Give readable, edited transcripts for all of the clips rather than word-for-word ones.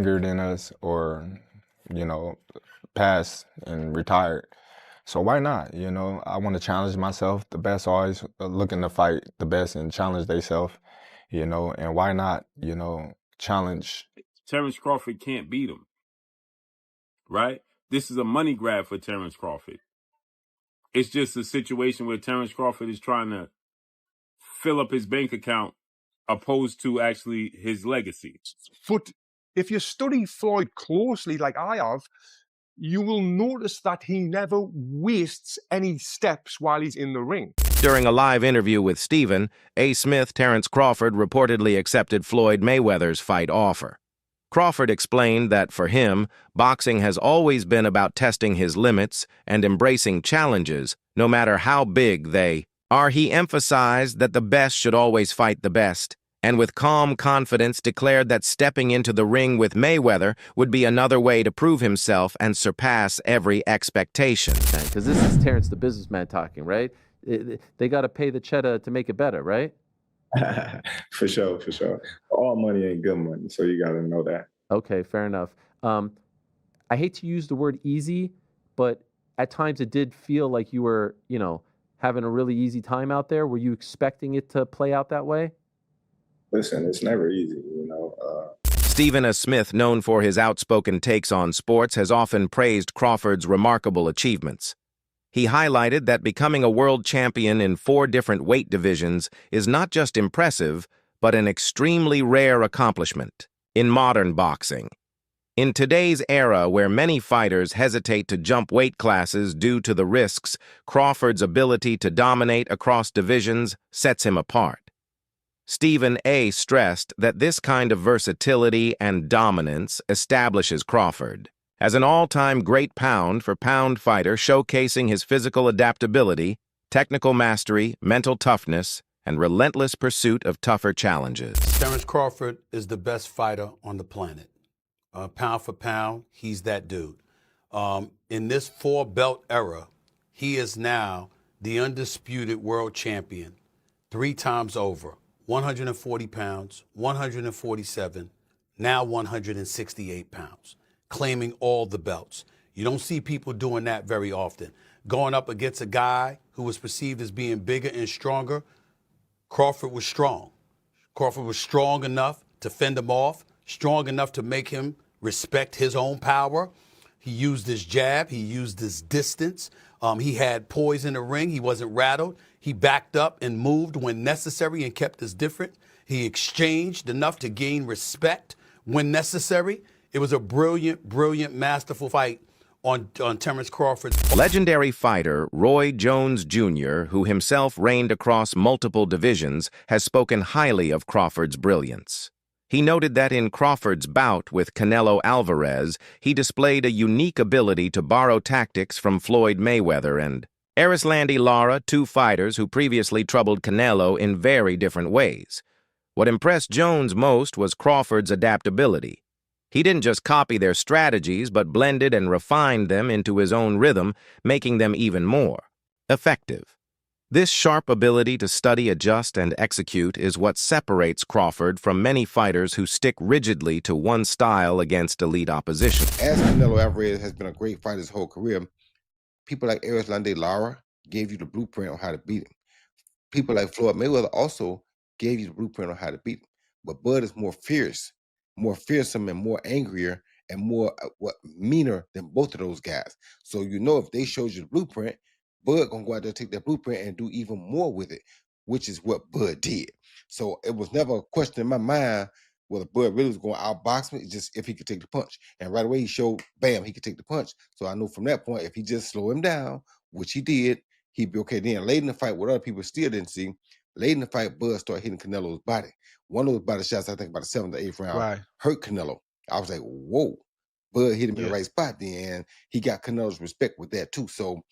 younger than us or, you know, passed and retired. So why not? You know, I want to challenge myself. The best always looking to fight the best and challenge themselves, you know, and why not, you know, challenge. Terence Crawford can't beat him, right? This is a money grab for Terence Crawford. It's just a situation where Terence Crawford is trying to fill up his bank account opposed to actually his legacy. But if you study Floyd closely, like I have, you will notice that he never wastes any steps while he's in the ring. During a live interview with Stephen, A. Smith, Terence Crawford reportedly accepted Floyd Mayweather's fight offer. Crawford explained that for him, boxing has always been about testing his limits and embracing challenges, no matter how big they are. He emphasized that the best should always fight the best, and with calm confidence declared that stepping into the ring with Mayweather would be another way to prove himself and surpass every expectation. Because this is Terence the businessman talking, right? They got to pay the cheddar to make it better, right? For sure, for sure. All money ain't good money, so you got to know that. Okay, fair enough. I hate to use the word easy, but at times it did feel like you were, you know, having a really easy time out there. Were you expecting it to play out that way? Listen, it's never easy, you know. Stephen A. Smith, known for his outspoken takes on sports, has often praised Crawford's remarkable achievements. He highlighted that becoming a world champion in 4 different weight divisions is not just impressive, but an extremely rare accomplishment in modern boxing. In today's era where many fighters hesitate to jump weight classes due to the risks, Crawford's ability to dominate across divisions sets him apart. Stephen A. stressed that this kind of versatility and dominance establishes Crawford as an all-time great pound-for-pound fighter, showcasing his physical adaptability, technical mastery, mental toughness, and relentless pursuit of tougher challenges. Terence Crawford is the best fighter on the planet. Pound for pound, he's that dude. In this 4-belt era, he is now the undisputed world champion 3 times over. 140 pounds, 147, now 168 pounds, claiming all the belts. You don't see people doing that very often. Going up against a guy who was perceived as being bigger and stronger, Crawford was strong. Crawford was strong enough to fend him off, strong enough to make him respect his own power. He used his jab. He used his distance. He had poise in the ring. He wasn't rattled. He backed up and moved when necessary and kept us different. He exchanged enough to gain respect when necessary. It was a brilliant, brilliant, masterful fight on Terence Crawford's. Legendary fighter Roy Jones Jr., who himself reigned across multiple divisions, has spoken highly of Crawford's brilliance. He noted that in Crawford's bout with Canelo Alvarez, he displayed a unique ability to borrow tactics from Floyd Mayweather and Erislandy Lara, 2 fighters who previously troubled Canelo in very different ways. What impressed Jones most was Crawford's adaptability. He didn't just copy their strategies, but blended and refined them into his own rhythm, making them even more effective. This sharp ability to study, adjust, and execute is what separates Crawford from many fighters who stick rigidly to one style against elite opposition. As Canelo Alvarez has been a great fighter his whole career, people like Erislandy Lara gave you the blueprint on how to beat him. People like Floyd Mayweather also gave you the blueprint on how to beat him. But Bud is more fierce, more fearsome, and more angrier, and more meaner than both of those guys. So you know if they showed you the blueprint, Bud gonna go out there, take that blueprint, and do even more with it, which is what Bud did. So it was never a question in my mind whether Bud really was going to outbox me, it's just if he could take the punch. And right away he showed, bam, he could take the punch. So I know from that point, if he just slow him down, which he did, he'd be okay. Then late in the fight, what other people still didn't see, late in the fight, Bud started hitting Canelo's body. One of those body shots, I think about the 7th or 8th round, hurt Canelo. I was like, whoa. Bud hit him in the right spot then, and he got Canelo's respect with that too. So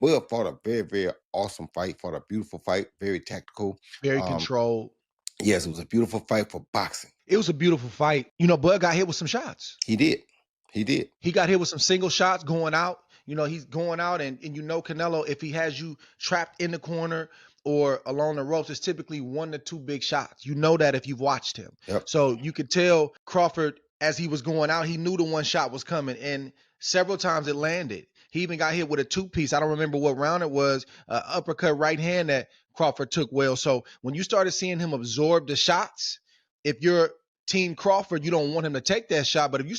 Bud fought a very, very awesome fight, fought a beautiful fight, very tactical. Very controlled. Yes, it was a beautiful fight for boxing. It was a beautiful fight. You know, Bud got hit with some shots. He did. He did. He got hit with some single shots going out. You know, he's going out, and you know Canelo, if he has you trapped in the corner or along the ropes, it's typically 1 to 2 big shots. You know that if you've watched him. Yep. So you could tell Crawford as he was going out, he knew the one shot was coming, and several times it landed. He even got hit with a two-piece. I don't remember what round it was, uppercut right hand that Crawford took well. So when you started seeing him absorb the shots, if you're Team Crawford, you don't want him to take that shot. But if you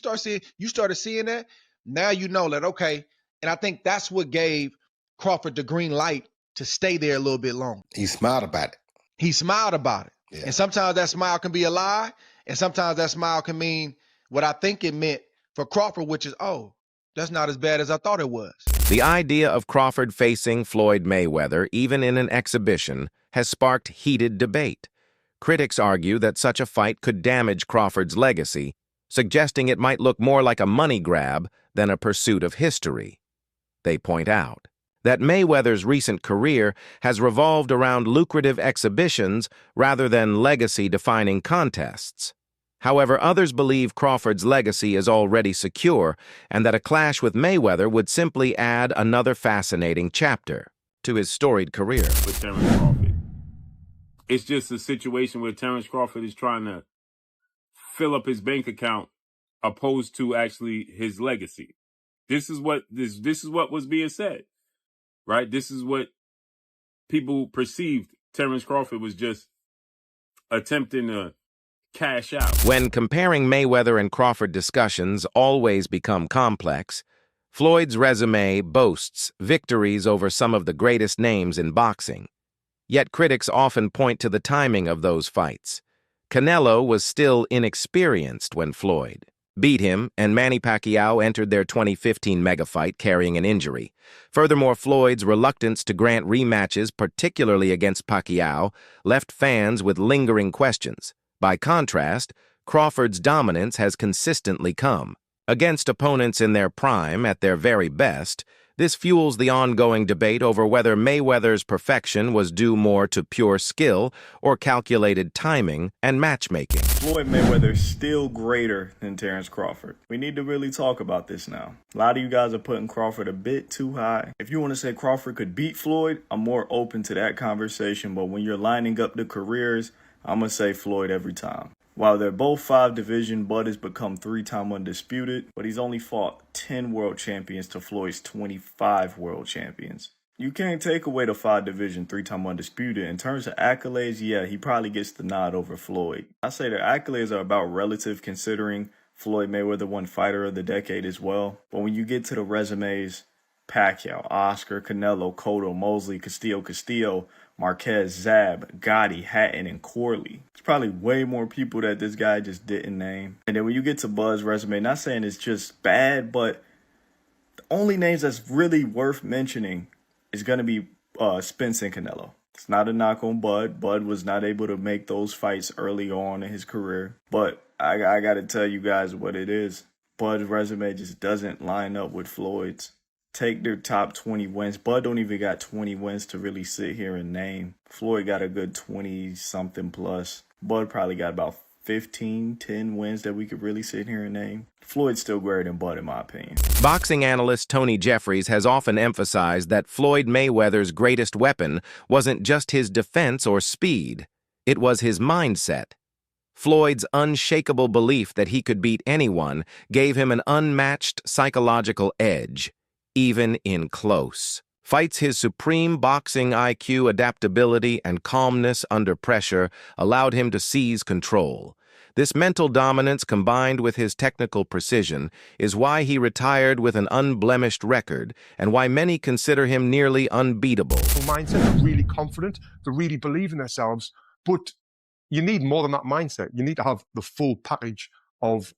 started seeing that, now you know that, okay. And I think that's what gave Crawford the green light to stay there a little bit longer. He smiled about it. He smiled about it. Yeah. And sometimes that smile can be a lie, and sometimes that smile can mean what I think it meant for Crawford, which is, oh, that's not as bad as I thought it was. The idea of Crawford facing Floyd Mayweather, even in an exhibition, has sparked heated debate. Critics argue that such a fight could damage Crawford's legacy, suggesting it might look more like a money grab than a pursuit of history. They point out that Mayweather's recent career has revolved around lucrative exhibitions rather than legacy-defining contests. However, others believe Crawford's legacy is already secure and that a clash with Mayweather would simply add another fascinating chapter to his storied career. With Terence Crawford, it's just a situation where Terence Crawford is trying to fill up his bank account opposed to actually his legacy. This is what was being said, right? This is what people perceived. Terence Crawford was just attempting to cash out. When comparing Mayweather and Crawford, discussions always become complex. Floyd's resume boasts victories over some of the greatest names in boxing. Yet critics often point to the timing of those fights. Canelo was still inexperienced when Floyd beat him, and Manny Pacquiao entered their 2015 mega fight carrying an injury. Furthermore, Floyd's reluctance to grant rematches, particularly against Pacquiao, left fans with lingering questions. By contrast, Crawford's dominance has consistently come. Against opponents in their prime, at their very best, this fuels the ongoing debate over whether Mayweather's perfection was due more to pure skill or calculated timing and matchmaking. Floyd Mayweather is still greater than Terence Crawford. We need to really talk about this now. A lot of you guys are putting Crawford a bit too high. If you want to say Crawford could beat Floyd, I'm more open to that conversation, but when you're lining up the careers, I'm going to say Floyd every time. While they're both 5 division, Bud has become 3-time undisputed, but he's only fought 10 world champions to Floyd's 25 world champions. You can't take away the 5 division, 3-time undisputed. In terms of accolades, yeah, he probably gets the nod over Floyd. I say their accolades are about relative, considering Floyd Mayweather won Fighter of the Decade as well. But when you get to the resumes, Pacquiao, Oscar, Canelo, Cotto, Mosley, Castillo, Marquez, Zab, Gotti, Hatton, and Corley. There's probably way more people that this guy just didn't name. And then when you get to Bud's resume, not saying it's just bad, but the only names that's really worth mentioning is going to be Spence and Canelo. It's not a knock on Bud. Bud was not able to make those fights early on in his career. But I got to tell you guys what it is. Bud's resume just doesn't line up with Floyd's. Take their top 20 wins. Bud don't even got 20 wins to really sit here and name. Floyd got a good 20-something plus. Bud probably got about 10 wins that we could really sit here and name. Floyd's still greater than Bud, in my opinion. Boxing analyst Tony Jeffries has often emphasized that Floyd Mayweather's greatest weapon wasn't just his defense or speed. It was his mindset. Floyd's unshakable belief that he could beat anyone gave him an unmatched psychological edge, even in close fights. His supreme boxing IQ, adaptability, and calmness under pressure allowed him to seize control. This mental dominance, combined with his technical precision, is why he retired with an unblemished record and why many consider him nearly unbeatable. Mindset, they're really confident, they really believe in themselves, but you need more than that mindset. You need to have the full package of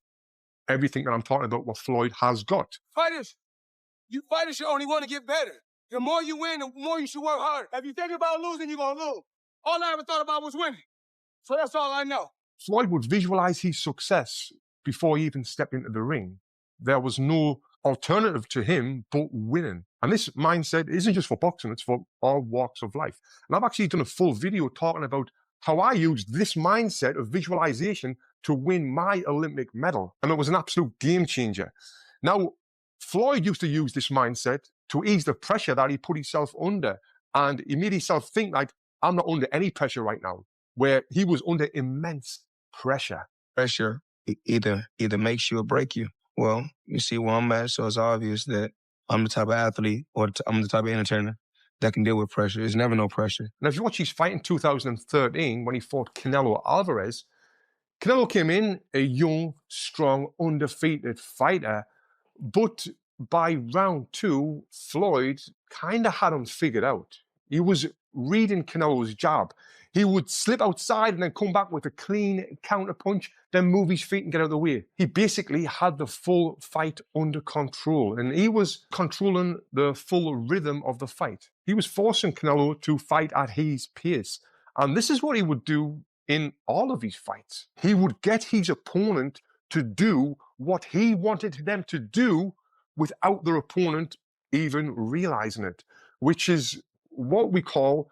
everything that I'm talking about, what Floyd has got. You fighters should only want to get better. The more you win, the more you should work harder. If you think about losing, you're going to lose. All I ever thought about was winning. So that's all I know. Floyd would visualize his success before he even stepped into the ring. There was no alternative to him but winning. And this mindset isn't just for boxing, it's for all walks of life. And I've actually done a full video talking about how I used this mindset of visualization to win my Olympic medal. And it was an absolute game changer. Now, Floyd used to use this mindset to ease the pressure that he put himself under. And he made himself think like, I'm not under any pressure right now, where he was under immense pressure. either makes you or break you. Well, you see where I'm at, so it's obvious that I'm the type of athlete or I'm the type of entertainer that can deal with pressure. There's never no pressure. Now, if you watch his fight in 2013 when he fought Canelo Alvarez, Canelo came in a young, strong, undefeated fighter, but by round 2, Floyd kind of had him figured out. He was reading Canelo's jab. He would slip outside and then come back with a clean counter punch, then move his feet and get out of the way. He basically had the full fight under control, and he was controlling the full rhythm of the fight. He was forcing Canelo to fight at his pace. And this is what he would do in all of his fights. He would get his opponent to do what he wanted them to do without their opponent even realizing it, which is what we call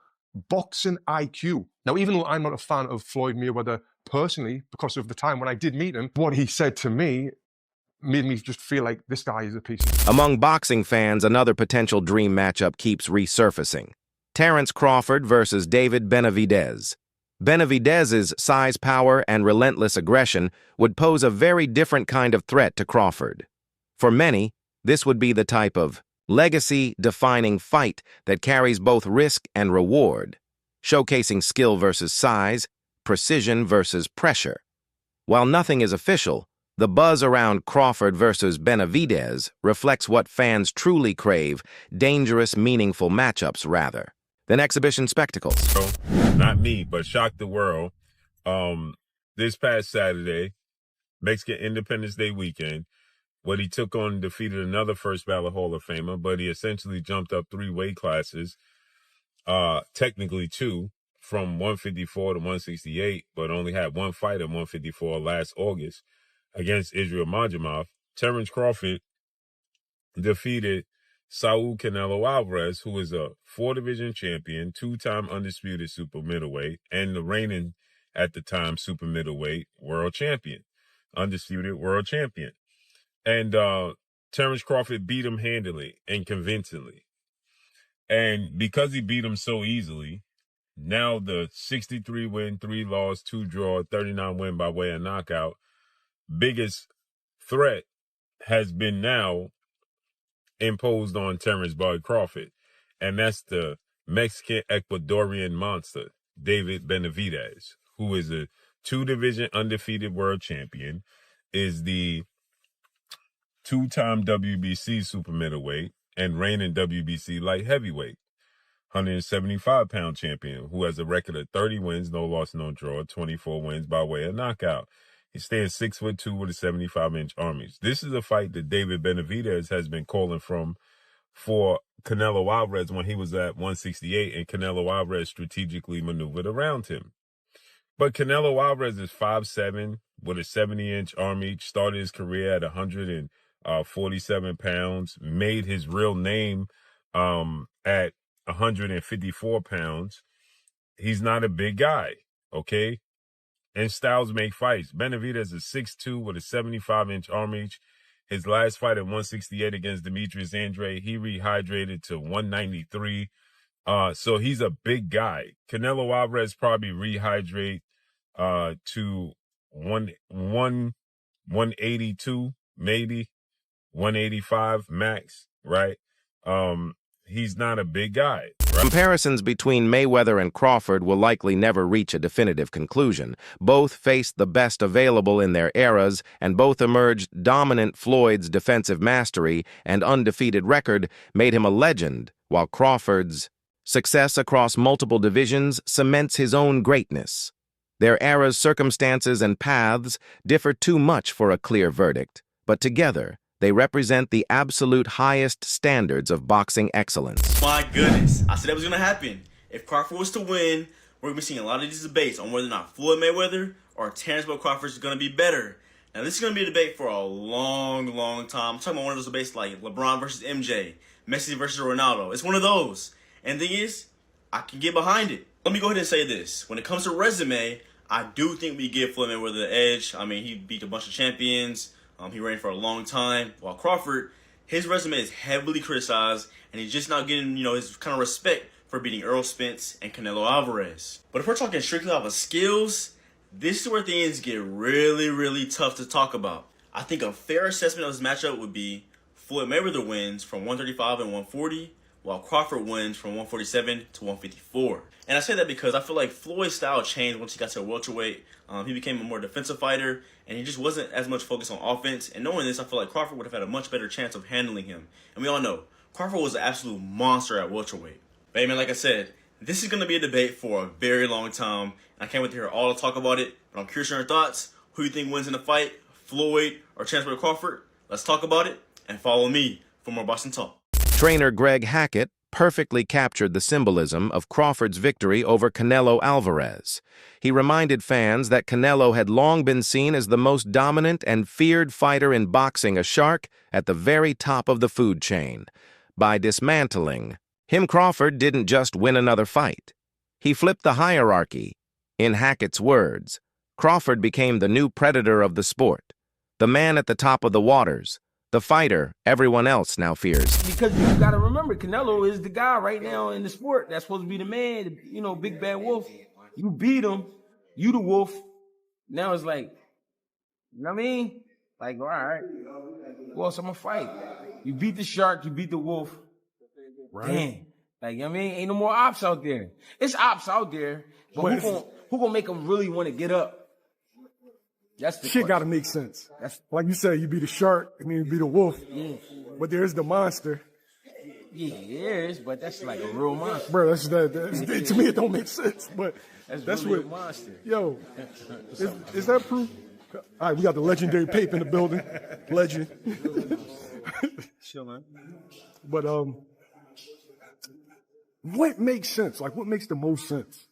boxing IQ. Now, even though I'm not a fan of Floyd Mayweather personally, because of the time when I did meet him, what he said to me made me just feel like this guy is a piece. Among boxing fans, another potential dream matchup keeps resurfacing. Terence Crawford versus David Benavidez. Benavidez's size, power, and relentless aggression would pose a very different kind of threat to Crawford. For many, this would be the type of legacy-defining fight that carries both risk and reward, showcasing skill versus size, precision versus pressure. While nothing is official, the buzz around Crawford versus Benavidez reflects what fans truly crave: dangerous, meaningful matchups rather than exhibition spectacles. Not me, but shocked the world. This past Saturday, Mexican Independence Day weekend, what he took on defeated another first ballot Hall of Famer, but he essentially jumped up 3 weight classes, technically 2, from 154 to 168, but only had 1 fight at 154 last August against Israel Majimov. Terence Crawford defeated Saul Canelo Alvarez, who is a 4-division champion, 2-time undisputed super middleweight, and the reigning, at the time, super middleweight world champion, undisputed world champion. And Terence Crawford beat him handily and convincingly. And because he beat him so easily, now the 63 win, 3 loss, 2 draw, 39 win by way of knockout, biggest threat has been now imposed on Terence Bud Crawford, and that's the Mexican Ecuadorian monster, David Benavidez, who is a 2-division undefeated world champion, is the 2-time WBC super middleweight and reigning WBC light heavyweight, 175-pound champion, who has a record of 30 wins, no loss, no draw, 24 wins by way of knockout. He stands 6'2" with a 75-inch arm reach. This is a fight that David Benavidez has been calling for Canelo Alvarez when he was at 168, and Canelo Alvarez strategically maneuvered around him. But Canelo Alvarez is 5'7" with a 70-inch arm reach, started his career at 147 pounds, made his real name at 154 pounds. He's not a big guy, okay? And styles make fights. Benavidez is 6'2" with a 75-inch arm reach. His last fight at 168 against Demetrius Andrade, he rehydrated to 193. So he's a big guy. Canelo Alvarez probably rehydrate to 182, maybe 185 max, right? He's not a big guy. Right? Comparisons between Mayweather and Crawford will likely never reach a definitive conclusion. Both faced the best available in their eras, and both emerged dominant. Floyd's defensive mastery and undefeated record made him a legend, while Crawford's success across multiple divisions cements his own greatness. Their era's circumstances and paths differ too much for a clear verdict, but together, they represent the absolute highest standards of boxing excellence. My goodness, I said that was going to happen. If Crawford was to win, we're going to be seeing a lot of these debates on whether or not Floyd Mayweather or Terence Crawford is going to be better. Now, this is going to be a debate for a long, long time. I'm talking about one of those debates like LeBron versus MJ, Messi versus Ronaldo. It's one of those. And the thing is, I can get behind it. Let me go ahead and say this. When it comes to resume, I do think we give Floyd Mayweather the edge. I mean, he beat a bunch of champions. He reigned for a long time. While Crawford, his resume is heavily criticized, and he's just not getting, his kind of respect for beating Errol Spence and Canelo Alvarez. But if we're talking strictly off of skills, This is where things get really, really tough to talk about. I think a fair assessment of this matchup would be Floyd Mayweather wins from 135 and 140, while Crawford wins from 147 to 154. And I say that because I feel like Floyd's style changed once he got to welterweight. He became a more defensive fighter, and he just wasn't as much focused on offense. And knowing this, I feel like Crawford would have had a much better chance of handling him. And we all know, Crawford was an absolute monster at welterweight. But man, like I said, this is going to be a debate for a very long time. And I can't wait to hear all the talk about it. But I'm curious on your thoughts. Who do you think wins in the fight? Floyd or Terence Crawford? Let's talk about it. And follow me for more Boston Talk. Trainer Greg Hackett perfectly captured the symbolism of Crawford's victory over Canelo Alvarez. He reminded fans that Canelo had long been seen as the most dominant and feared fighter in boxing, a shark at the very top of the food chain. By dismantling him, Crawford didn't just win another fight. He flipped the hierarchy. In Hackett's words, Crawford became the new predator of the sport, the man at the top of the waters, the fighter everyone else now fears. Because you got to remember, Canelo is the guy right now in the sport. That's supposed to be the man, you know, big bad wolf. You beat him, you the wolf. Now it's like, you know what I mean? Like, all right, who else I'm going to fight? You beat the shark, you beat the wolf. Right. Damn. Like, you know what I mean? Ain't no more ops out there. It's ops out there, but who gonna make them really want to get up? That's the shit got to make sense. Like you said, you be the shark and then you be the wolf. Yeah. But there's the monster. Yeah, it is, but that's like a real monster. Bro, to me, it don't make sense. But that's really what, a monster. Yo, is that proof? All right, we got the legendary Pape in the building. Legend. Chillin'. But what makes sense? Like, what makes the most sense?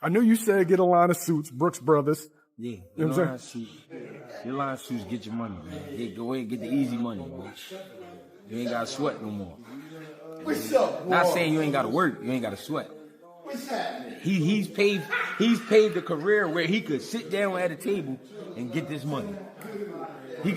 I know you said get a line of suits, Brooks Brothers. Yeah, you know what I'm saying? Your line of suits get your money, man. Go ahead and get the easy money, man. You ain't got to sweat no more. What's up, Not saying you ain't got to work, you ain't got to sweat. What's happening? He's paved a career where he could sit down at a table and get this money. He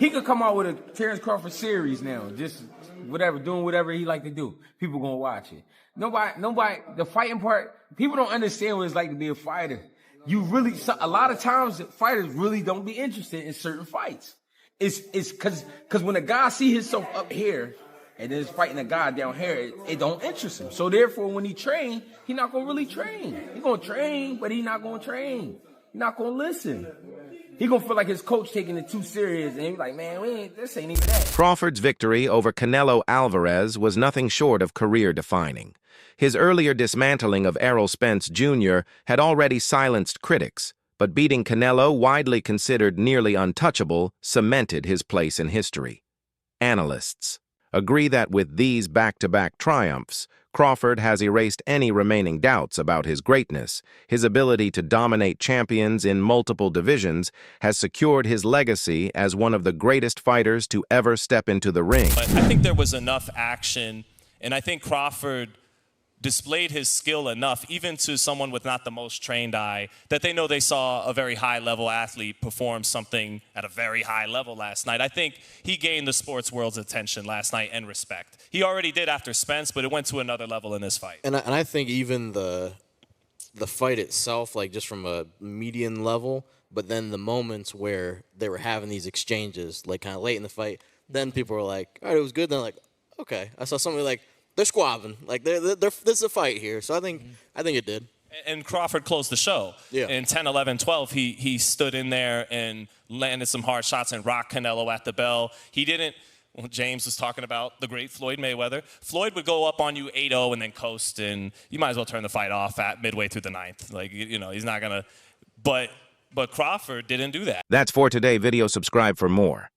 could come out with a Terence Crawford series now, just whatever, doing whatever he like to do. People gonna watch it. Nobody, the fighting part, people don't understand what it's like to be a fighter. A lot of times fighters really don't be interested in certain fights. It's cause when a guy see himself up here and then is fighting a guy down here, it don't interest him. So therefore, when he train, he not gonna really train. He gonna train, but he not gonna train. He not gonna listen. He gonna feel like his coach taking it too serious, and he like, man, this ain't even that. Crawford's victory over Canelo Alvarez was nothing short of career-defining. His earlier dismantling of Errol Spence Jr. had already silenced critics, but beating Canelo, widely considered nearly untouchable, cemented his place in history. Analysts agree that with these back-to-back triumphs, Crawford has erased any remaining doubts about his greatness. His ability to dominate champions in multiple divisions has secured his legacy as one of the greatest fighters to ever step into the ring. But I think there was enough action, and I think Crawford displayed his skill enough, even to someone with not the most trained eye, that they know they saw a very high-level athlete perform something at a very high level last night. I think he gained the sports world's attention last night and respect. He already did after Spence, but it went to another level in this fight. And I think even the fight itself, like just from a median level, but then the moments where they were having these exchanges, like kind of late in the fight, then people were like, all right, it was good. Then like, okay. I saw somebody like, they're squabbing. Like, there's a fight here. So I think it did. And Crawford closed the show. Yeah. In 10, 11, 12, he stood in there and landed some hard shots and rocked Canelo at the bell. He didn't, well, James was talking about the great Floyd Mayweather. Floyd would go up on you 8-0 and then coast, and you might as well turn the fight off at midway through the ninth. Like, you know, he's not going to, but Crawford didn't do that. That's for today. Video subscribe for more.